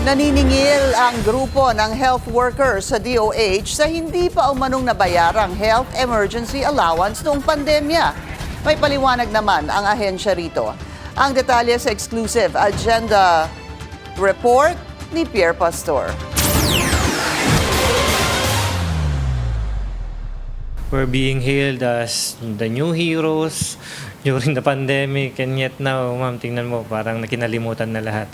Naniningil ang grupo ng health workers sa DOH sa hindi pa umanong nabayarang health emergency allowance noong pandemya. May paliwanag naman ang ahensya rito. Ang detalye sa exclusive agenda report ni Pierre Pastor. We're being hailed as the new heroes during the pandemic, and yet now, ma'am, tingnan mo, parang nakinalimutan na lahat.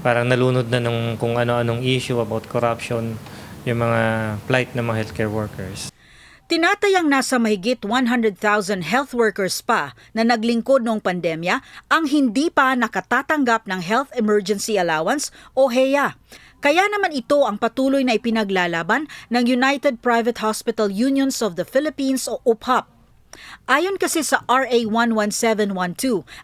Parang nalunod na nung kung ano-anong issue about corruption, yung mga plight ng mga healthcare workers. Tinatayang nasa mahigit 100,000 health workers pa na naglingkod noong pandemya ang hindi pa nakatatanggap ng Health Emergency Allowance o HEA. Kaya naman ito ang patuloy na ipinaglalaban ng United Private Hospital Unions of the Philippines o UPHOP. Ayon kasi sa RA 11712,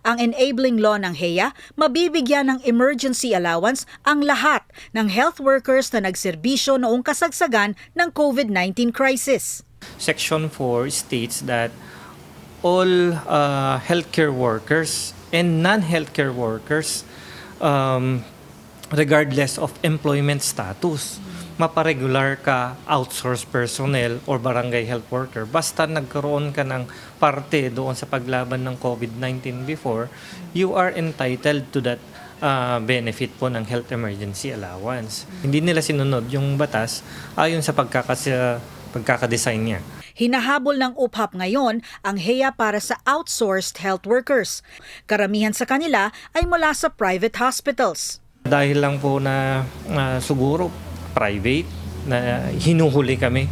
ang enabling law ng HEA, mabibigyan ng emergency allowance ang lahat ng health workers na nagserbisyo noong kasagsagan ng COVID-19 crisis. Section 4 states that all healthcare workers and non-healthcare workers, regardless of employment status, maparegular ka, outsourced personnel or barangay health worker, basta nagkaroon ka ng parte doon sa paglaban ng COVID-19 before, you are entitled to that benefit po ng health emergency allowance. Hindi nila sinunod yung batas ayon sa pagkakadesign niya. Hinahabol ng UPHOP ngayon ang HEA para sa outsourced health workers. Karamihan sa kanila ay mula sa private hospitals. Dahil lang po na siguro private na hinuhuli kami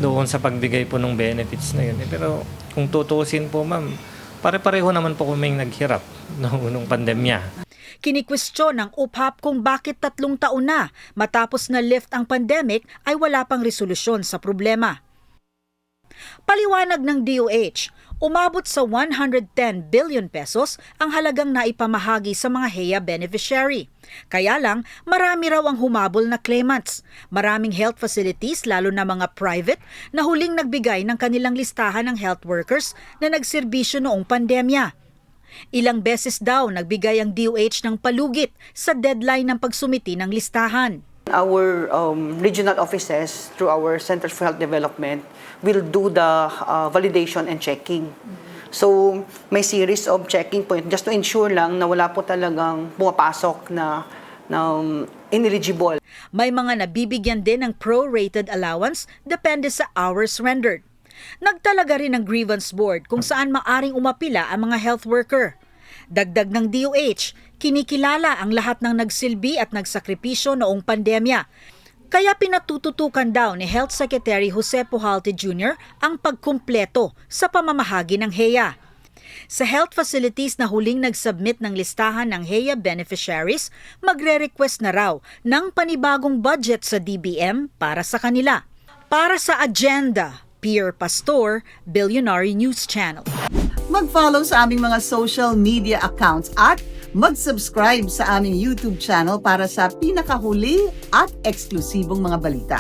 doon sa pagbigay po ng benefits na yun. Pero kung tutuusin po, ma'am, pare-pareho naman po kaming naghirap noong pandemya. Kinikwestiyon ng UPHOP kung bakit 3 taon na matapos na lift ang pandemic ay wala pang resolusyon sa problema. Paliwanag ng DOH, umabot sa 110 billion pesos ang halagang naipamahagi sa mga HEA beneficiary. Kaya lang, marami raw ang humabol na claimants. Maraming health facilities, lalo na mga private, na huling nagbigay ng kanilang listahan ng health workers na nagserbisyo noong pandemya. Ilang beses daw nagbigay ang DOH ng palugit sa deadline ng pagsumiti ng listahan. Our regional offices, through our Centers for Health Development, will do the validation and checking. So, may series of checking point just to ensure lang na wala po talagang pumapasok na ineligible. May mga nabibigyan din ng prorated allowance depende sa hours rendered. Nagtalaga rin ng grievance board kung saan maaring umapila ang mga health worker. Dagdag ng DOH, kinikilala ang lahat ng nagsilbi at nagsakripisyo noong pandemya. Kaya pinatututukan daw ni Health Secretary Jose Pujalte Jr. ang pagkumpleto sa pamamahagi ng HEA. Sa health facilities na huling nag-submit ng listahan ng HEA beneficiaries, magre-request na raw ng panibagong budget sa DBM para sa kanila. Para sa agenda, Pierre Pastor, Billionary News Channel. Mag-follow sa aming mga social media accounts at mag-subscribe sa aming YouTube channel para sa pinakahuli at eksklusibong mga balita.